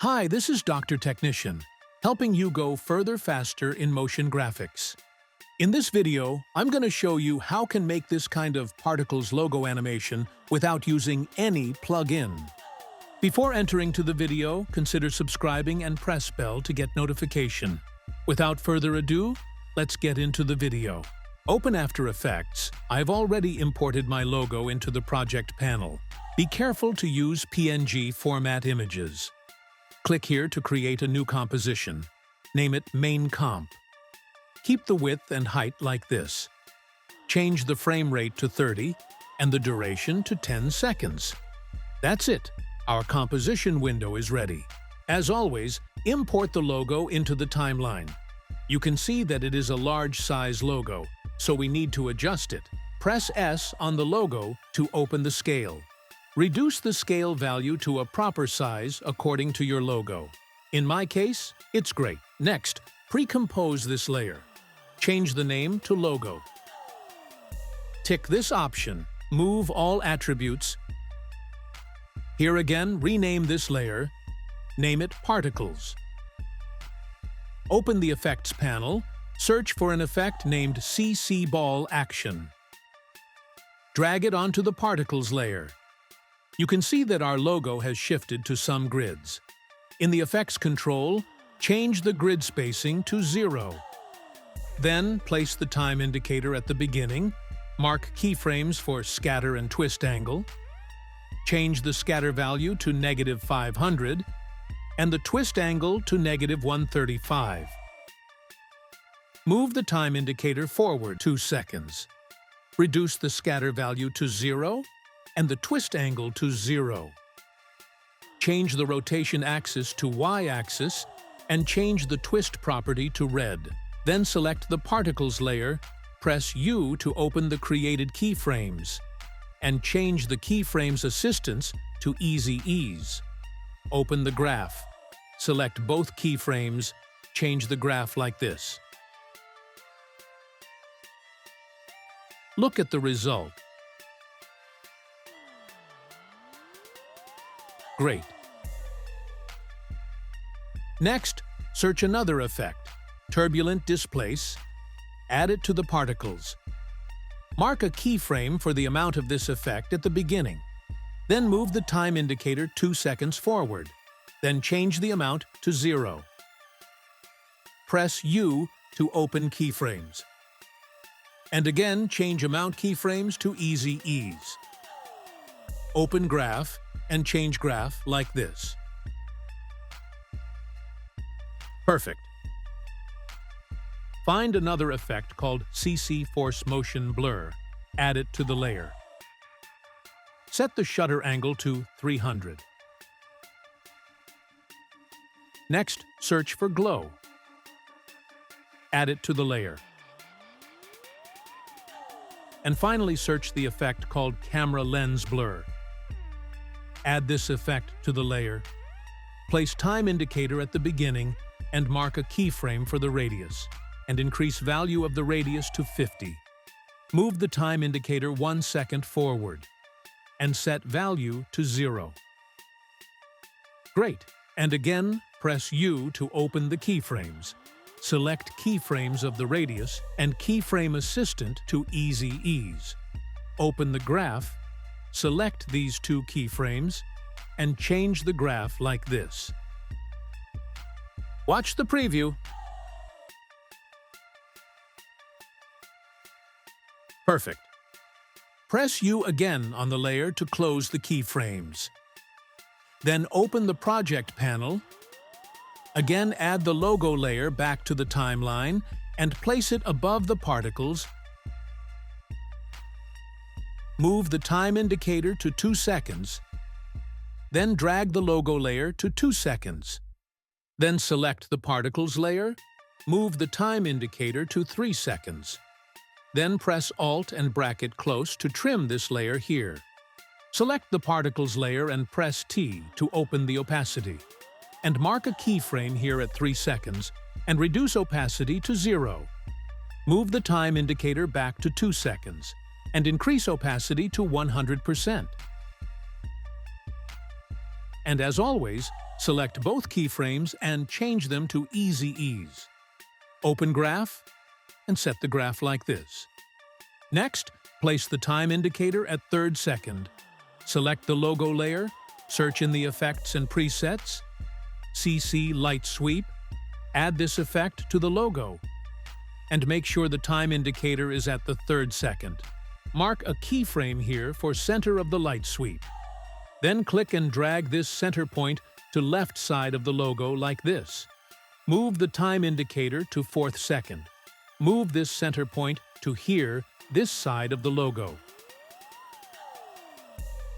Hi, this is Dr. Technician, helping you go further faster in motion graphics. In this video, I'm going to show you how can make this kind of particles logo animation without using any plug-in. Before entering to the video, consider subscribing and press bell to get notification. Without further ado, let's get into the video. Open After Effects. I've already imported my logo into the project panel. Be careful to use PNG format images. Click here to create a new composition. Name it Main Comp. Keep the width and height like this. Change the frame rate to 30 and the duration to 10 seconds. That's it. Our composition window is ready. As always, import the logo into the timeline. You can see that it is a large size logo, so we need to adjust it. Press S on the logo to open the scale. Reduce the scale value to a proper size according to your logo. In my case, it's great. Next, pre-compose this layer. Change the name to Logo. Tick this option, Move All Attributes. Here again, rename this layer. Name it Particles. Open the Effects panel. Search for an effect named CC Ball Action. Drag it onto the Particles layer. You can see that our logo has shifted to some grids. In the Effects control, change the grid spacing to 0. Then, place the time indicator at the beginning, mark keyframes for scatter and twist angle, change the scatter value to -500, and the twist angle to -135. Move the time indicator forward 2 seconds. Reduce the scatter value to 0 and the twist angle to 0. Change the rotation axis to Y-axis and change the twist property to red. Then select the Particles layer, press U to open the created keyframes, and change the keyframes assistance to Easy Ease. Open the graph. Select both keyframes, change the graph like this. Look at the result. Great. Next, search another effect, Turbulent Displace. Add it to the particles. Mark a keyframe for the amount of this effect at the beginning. Then move the time indicator 2 seconds forward. Then change the amount to 0. Press U to open keyframes. And again, change amount keyframes to Easy Ease. Open graph and change graph like this. Perfect. Find another effect called CC Force Motion Blur. Add it to the layer. Set the shutter angle to 300. Next, search for Glow. Add it to the layer. And finally, search the effect called Camera Lens Blur. Add this effect to the layer. Place time indicator at the beginning and mark a keyframe for the radius, and increase value of the radius to 50. Move the time indicator 1 second forward, and set value to 0. Great! And again, press U to open the keyframes. Select keyframes of the radius and keyframe assistant to Easy Ease. Open the graph, select these 2 keyframes, and change the graph like this. Watch the preview. Perfect. Press U again on the layer to close the keyframes. Then open the project panel. Again, add the logo layer back to the timeline and place it above the particles. Move the time indicator to 2 seconds. Then drag the logo layer to 2 seconds. Then select the particles layer. Move the time indicator to 3 seconds. Then press Alt and bracket close to trim this layer here. Select the particles layer and press T to open the opacity. And mark a keyframe here at 3 seconds and reduce opacity to 0. Move the time indicator back to 2 seconds and increase opacity to 100%. And as always, select both keyframes and change them to Easy Ease. Open Graph and set the graph like this. Next, place the time indicator at 3rd second. Select the logo layer, search in the Effects and Presets, CC Light Sweep, add this effect to the logo, and make sure the time indicator is at the 3rd second. Mark a keyframe here for center of the light sweep. Then click and drag this center point to left side of the logo like this. Move the time indicator to 4th second. Move this center point to here, this side of the logo.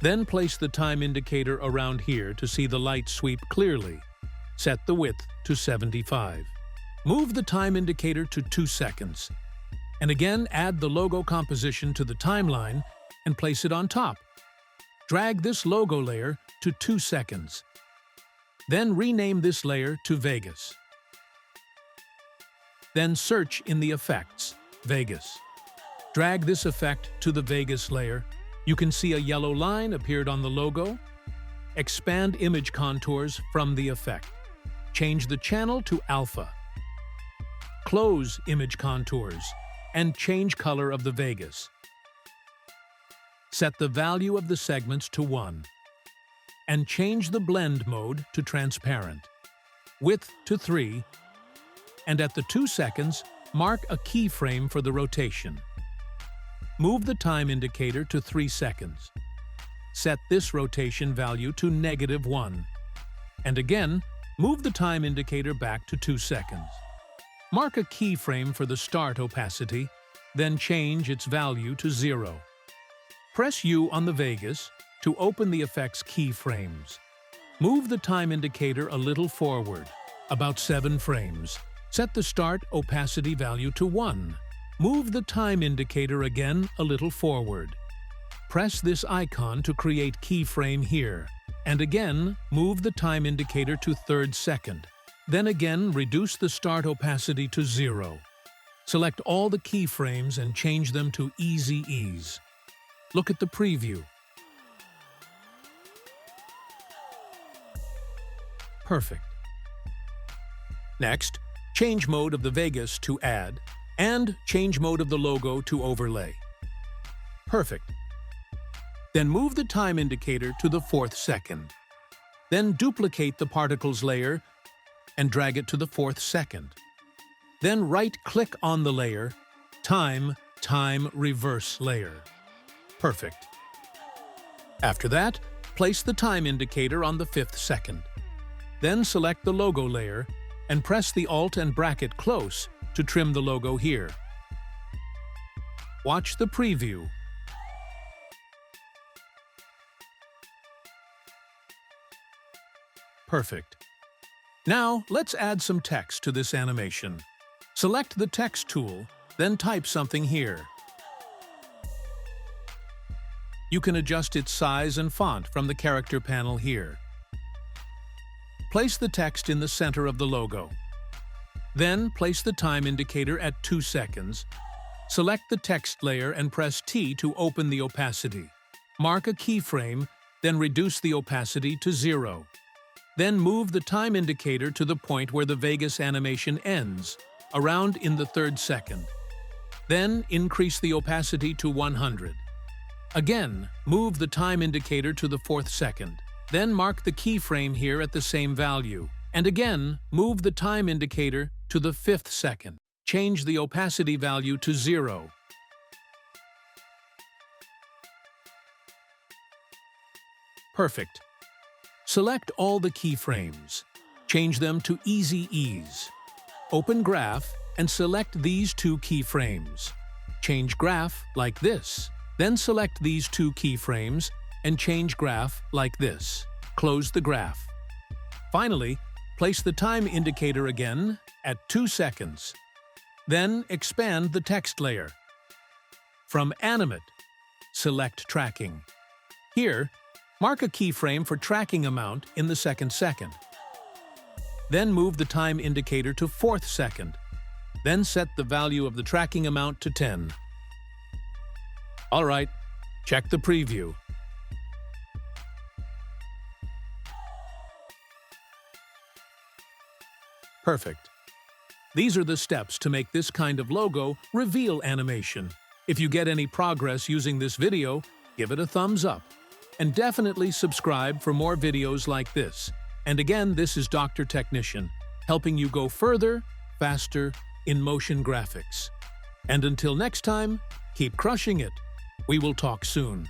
Then place the time indicator around here to see the light sweep clearly. Set the width to 75. Move the time indicator to 2 seconds. And again, add the logo composition to the timeline and place it on top. Drag this logo layer to 2 seconds. Then rename this layer to Vegas. Then search in the Effects, Vegas. Drag this effect to the Vegas layer. You can see a yellow line appeared on the logo. Expand image contours from the effect. Change the channel to alpha. Close image contours and change color of the Vegas. Set the value of the segments to 1 and change the blend mode to transparent. Width to 3, and at the 2 seconds, mark a keyframe for the rotation. Move the time indicator to 3 seconds. Set this rotation value to -1. And again, move the time indicator back to 2 seconds. Mark a keyframe for the start opacity, then change its value to 0. Press U on the Vegas to open the effect's keyframes. Move the time indicator a little forward, about 7 frames. Set the start opacity value to 1. Move the time indicator again a little forward. Press this icon to create keyframe here, and again move the time indicator to 3rd second. Then again reduce the start opacity to 0. Select all the keyframes and change them to Easy Ease. Look at the preview. Perfect. Next, change mode of the Vegas to Add, and change mode of the logo to Overlay. Perfect. Then move the time indicator to the 4th second. Then duplicate the particles layer and drag it to the 4th second. Then right-click on the layer, Time Reverse Layer. Perfect. After that, place the time indicator on the 5th second. Then select the logo layer and press the Alt and bracket close to trim the logo here. Watch the preview. Perfect. Now, let's add some text to this animation. Select the Text tool, then type something here. You can adjust its size and font from the character panel here. Place the text in the center of the logo. Then place the time indicator at 2 seconds. Select the text layer and press T to open the opacity. Mark a keyframe, then reduce the opacity to 0. Then move the time indicator to the point where the Vegas animation ends, around in the 3rd second. Then increase the opacity to 100. Again, move the time indicator to the 4th second. Then mark the keyframe here at the same value. And again, move the time indicator to the 5th second. Change the opacity value to 0. Perfect. Select all the keyframes. Change them to Easy Ease. Open Graph and select these 2 keyframes. Change Graph like this. Then select these 2 keyframes and change Graph like this. Close the graph. Finally, place the time indicator again at 2 seconds. Then expand the text layer. From Animate, select Tracking. Here, mark a keyframe for tracking amount in the 2nd second. Then move the time indicator to 4th second. Then set the value of the tracking amount to 10. All right, check the preview. Perfect. These are the steps to make this kind of logo reveal animation. If you get any progress using this video, give it a thumbs up. And definitely subscribe for more videos like this. And again, this is Dr. Technician, helping you go further, faster in motion graphics. And until next time, keep crushing it. We will talk soon.